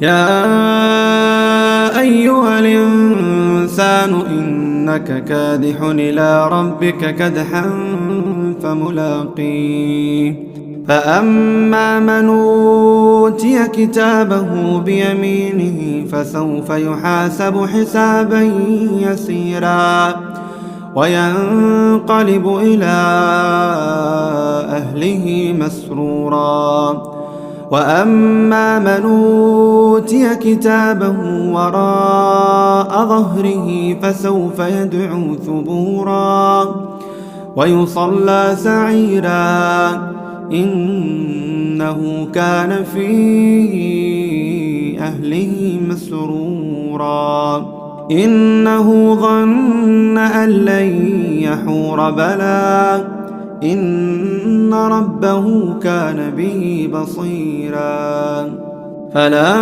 يا أيها الإنسان إنك كادح إلى ربك كدحا فملاقيه فأما من أوتي كتابه بيمينه فسوف يحاسب حسابا يسيرا وينقلب إلى أهله مسرورا وأما من أوتي كتابه وراء ظهره فسوف يدعو ثبورا ويصلى سعيرا إنه كان في أهله مسرورا إنه ظن أن لن يحور بلى إن ربه كان به بصيرا فلا